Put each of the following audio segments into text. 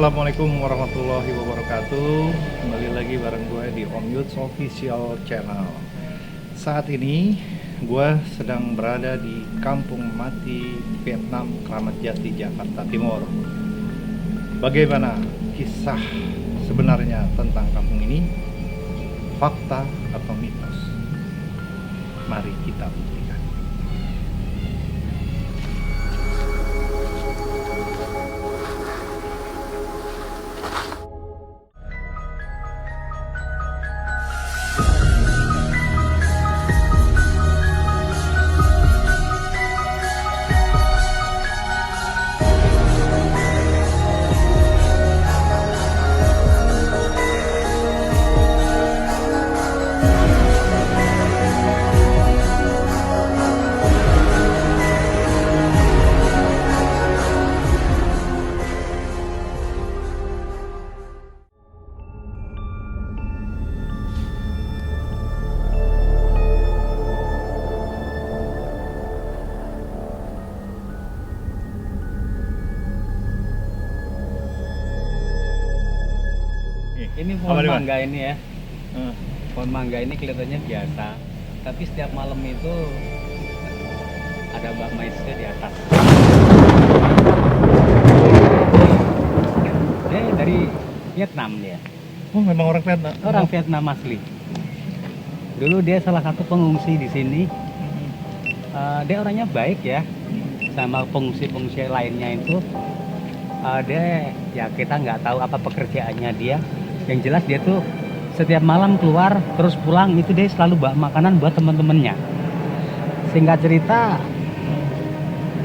Assalamualaikum warahmatullahi wabarakatuh. Kembali lagi bareng gue di Om Yuts Official Channel. Saat ini gue sedang berada di Kampung Mati Vietnam, Kramat Jati, Jakarta Timur. Bagaimana kisah sebenarnya tentang kampung ini? Fakta atau mitos? Mari kita buktikan. Ini pohon mangga ini ya. Pohon mangga ini kelihatannya biasa, tapi setiap malam itu ada Mbak Maiske di atas. Dia dari Vietnam dia. Oh, memang orang Vietnam. Orang Vietnam asli. Dulu dia salah satu pengungsi di sini. Dia orangnya baik ya, sama pengungsi-pengungsi lainnya itu. Dia ya kita nggak tahu apa pekerjaannya dia. Yang jelas dia tuh setiap malam keluar terus pulang itu dia selalu bawa makanan buat teman-temannya. Singkat cerita,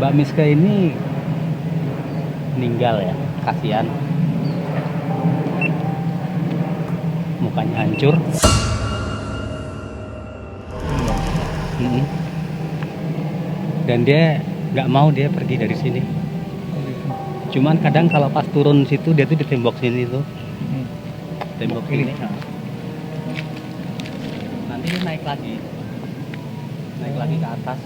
Mbak Miske ini meninggal ya, kasihan. Mukanya hancur. Dan dia nggak mau dia pergi dari sini. Cuman kadang kalau pas turun situ dia tuh di tembok sini tuh. Tembok ini. Nanti dia naik lagi ke atas.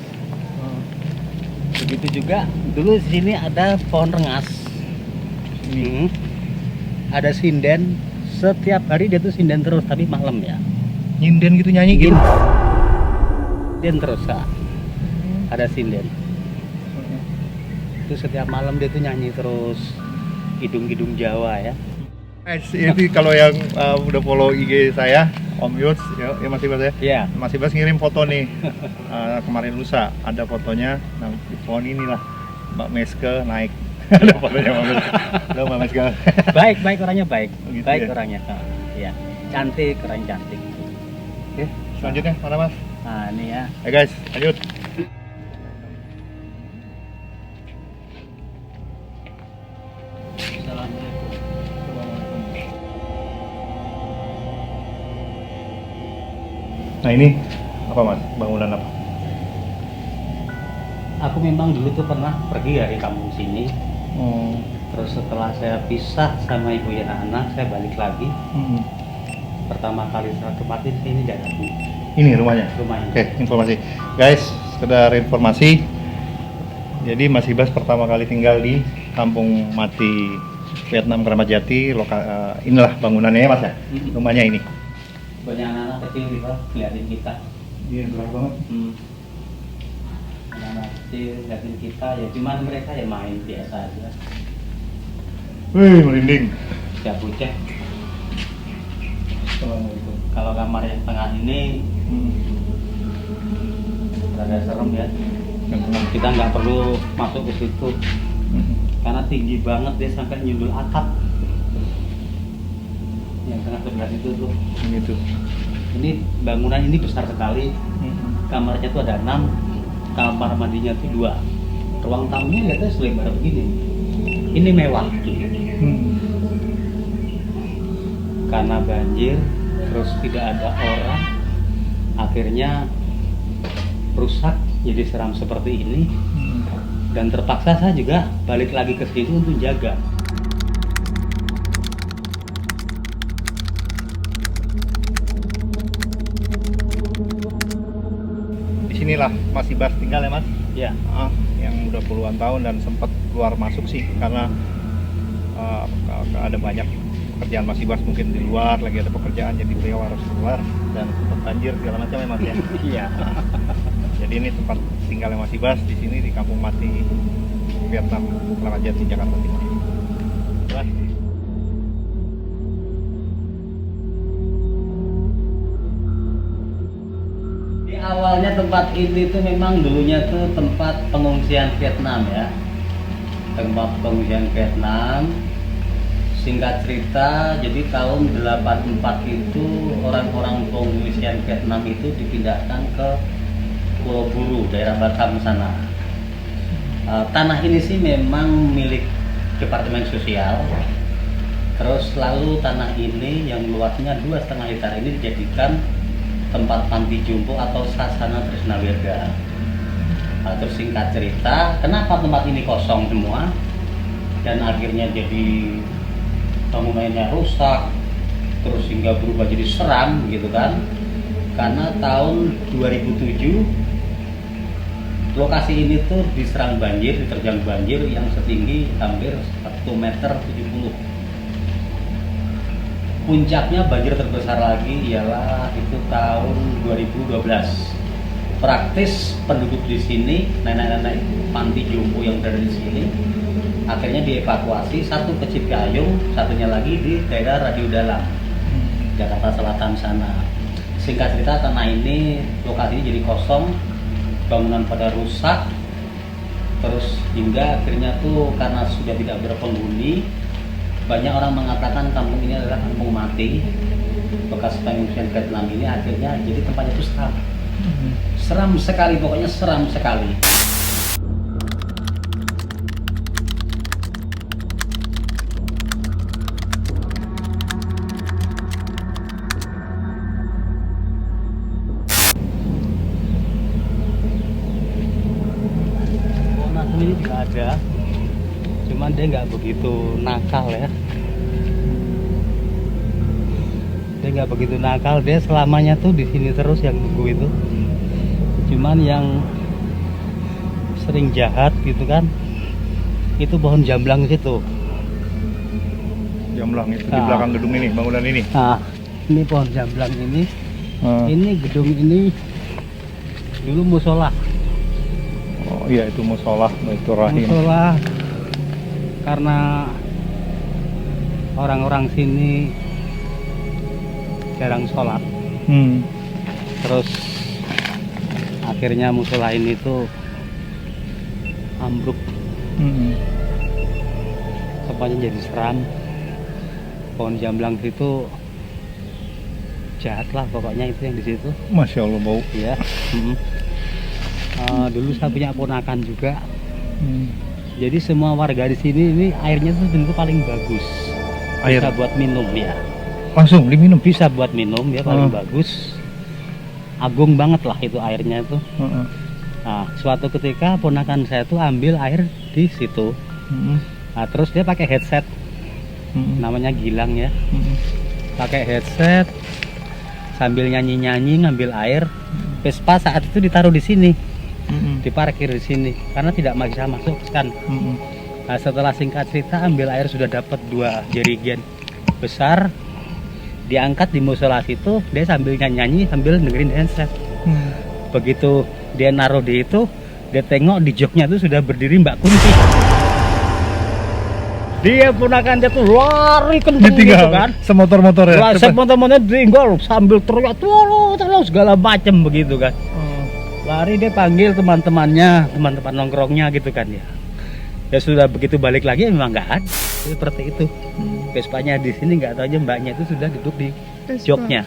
Begitu juga dulu di sini ada pohon rengas. Ada sinden. Setiap hari dia tuh sinden terus, tapi malam ya. Nyinden gitu, nyanyi gitu. Sinden terus ya. Ada sinden. Itu setiap malam dia tuh nyanyi terus, hidung-hidung Jawa ya. Ini kalau yang udah follow IG saya, Om Yuts, ya Mas Ibas ya. Iya. Mas Ibas ngirim foto nih. Kemarin lusa ada fotonya. Nah, di pohon inilah Mbak Maiske naik. Ada fotonya Mbak Maiske. Halo Mbak Maiske. Baik orangnya baik. Gitu Baik ya? orangnya. Iya. Cantik, orang cantik. Oke, selanjutnya mana Mas? Nah, ini ya. Ayo guys, lanjut. Nah ini apa Mas? Bangunan apa? Aku memang dulu tuh pernah pergi dari kampung sini. Terus setelah saya pisah sama ibu dan anak, saya balik lagi. Pertama kali saya tempatin sini tidak ada. Ini rumahnya? Rumahnya. Oke, informasi. Guys, sekedar informasi. Jadi Mas Ibas pertama kali tinggal di Kampung Mati Vietnam, Kramat Jati. Inilah bangunannya ya Mas ya? Rumahnya ini. Banyak anak-anak kecil di bawah ngeliatin kita. Iya, gelap banget. Anak kecil ngeliatin kita, ya cuman mereka ya main biasa aja. Wih, merinding. Siap buceh. Kalau kamar yang tengah ini rada serem ya. Kita nggak perlu masuk ke situ karena tinggi banget dia sampai nyundul atap. Yang tengah sebelah itu tuh. Gitu. Ini bangunan ini besar sekali. Kamarnya tuh ada 6, kamar mandinya tuh 2. Ruang tamunya lihatnya selebar begini. Ini mewah. Karena banjir, terus tidak ada orang, akhirnya rusak jadi seram seperti ini. Dan terpaksa saya juga balik lagi ke situ untuk jaga. Disinilah Mas Ibas tinggal ya Mas? Ya. Yang udah puluhan tahun dan sempat keluar masuk sih karena ada banyak pekerjaan masih Bas mungkin di luar, lagi ada pekerjaan jadi beliau harus keluar dan sempat banjir segala macam memang ya. Iya. Jadi ini tempat tinggalnya Mas Ibas di sini di Kampung Mati Vietnam, Kelapa Jati, Jakarta Timur. Wah. Di awalnya tempat ini tuh memang dulunya tuh tempat pengungsian Vietnam ya. Tempat pengungsian Vietnam. Singkat cerita, jadi tahun 84 itu orang-orang pengungsian Vietnam itu dipindahkan ke Pulau Buru, daerah Batam sana. Tanah ini sih memang milik Departemen Sosial. Terus lalu tanah ini yang luasnya 2,5 hektar ini dijadikan tempat panti jompo atau Sasana Tresna Wirga. Terus singkat cerita, kenapa tempat ini kosong semua dan akhirnya jadi bangunannya rusak, terus hingga berubah jadi seram gitu kan? Karena tahun 2007 lokasi ini tuh diserang banjir, diterjang banjir yang setinggi hampir 1,70 meter. Puncaknya banjir terbesar lagi ialah itu tahun 2012. Praktis penduduk di sini, nenek-nenek panti jompo yang berada di sini, akhirnya dievakuasi, satu ke Cipayung, satunya lagi di daerah Radio Dalam, Jakarta Selatan sana. Singkat cerita, tanah ini lokasinya jadi kosong, bangunan pada rusak, terus hingga akhirnya tuh karena sudah tidak berpenghuni, banyak orang mengatakan kampung ini adalah kampung mati, bekas pengungsian Vietnam ini akhirnya jadi tempatnya itu seram. Seram sekali, pokoknya seram sekali. Ini juga ada, cuman dia nggak begitu nakal ya. Dia nggak begitu nakal, dia selamanya tuh di sini terus yang nunggu itu. Cuman yang sering jahat gitu kan, itu pohon jamblang situ. Jamblang itu di belakang gedung ini, bangunan ini. Nah, ini pohon jamblang ini. Ini gedung ini dulu musola. Oh iya, itu musola Baitur Rahim. Musola karena orang-orang sini jarang sholat. Terus akhirnya musola ini tuh ambruk. Tempatnya jadi seram. Pohon jamblang itu jahat lah pokoknya itu yang di situ. Masya Allah bau. Iya. Dulu saya punya ponakan juga. Jadi semua warga di sini ini airnya tuh tentu paling bagus. Air Bisa buat minum ya. langsung diminum. Bisa buat minum ya, paling bagus. Agung banget lah itu airnya tuh. Nah, suatu ketika ponakan saya tuh ambil air di situ. Nah, terus dia pakai headset. Namanya Gilang ya. Pakai headset sambil nyanyi-nyanyi ngambil air. Vespa saat itu ditaruh di sini. Diparkir di sini karena tidak bisa masuk kan. Nah, setelah singkat cerita ambil air sudah dapat 2 jerigen besar, diangkat di musola situ, dia sambil nyanyi sambil dengerin handset. Begitu dia naruh di itu, dia tengok di joknya itu sudah berdiri Mbak Kunti. Dia ponakan dia tuh lari kenceng gitu kan, semotor-motor ya. Semotor-motornya ditinggal sambil teriak tolong segala macam begitu kan. Lari dia panggil teman-temannya, teman-teman nongkrongnya gitu kan ya. Ya sudah begitu balik lagi memang nggak ada. Seperti itu. Vespanya di sini nggak tahu aja mbaknya itu sudah duduk di joknya.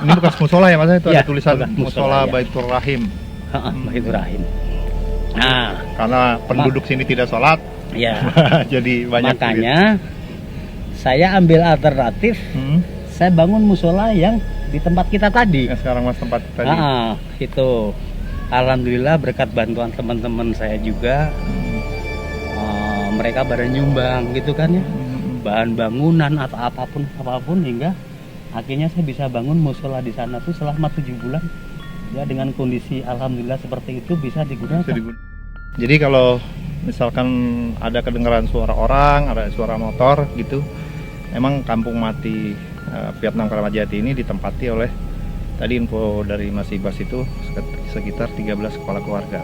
Ini bekas musola ya Mas, itu Ya, ada tulisan musola, musola ya. Baitur Rahim. Baitur Rahim. Nah, karena penduduk sini tidak sholat, ya. jadi banyak. Makanya saya ambil alternatif. Saya bangun musola yang di tempat kita tadi. Yang sekarang Mas tempat tadi. Itu. Alhamdulillah berkat bantuan teman-teman saya juga, mereka pada nyumbang gitu kan ya, bahan bangunan atau apapun hingga akhirnya saya bisa bangun musola di sana tuh selama 7 bulan ya, dengan kondisi alhamdulillah seperti itu bisa digunakan. Jadi kalau misalkan ada kedengaran suara orang, ada suara motor gitu. Emang Kampung Mati Vietnam Keramat Jati ini ditempati oleh, tadi info dari Mas Ibas itu sekitar 13 kepala keluarga.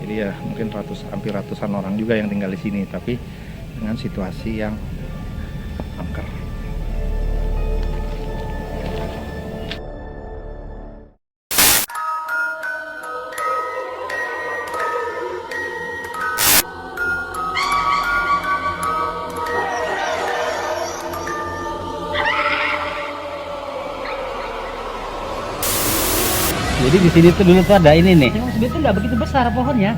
Jadi ya mungkin hampir ratusan orang juga yang tinggal di sini, tapi dengan situasi yang angker. Jadi di sini tuh dulu tuh ada ini nih. Yang sebenarnya nggak begitu besar pohonnya.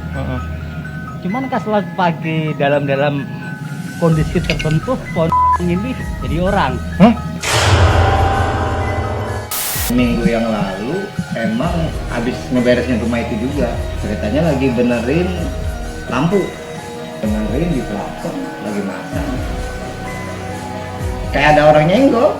Cuman pas lagi dalam kondisi tertentu pohon ini jadi orang. Minggu yang lalu emang habis ngeberesin rumah itu juga, ceritanya lagi benerin lampu, benerin di plafon, lagi masak, kayak ada orang nyenggol.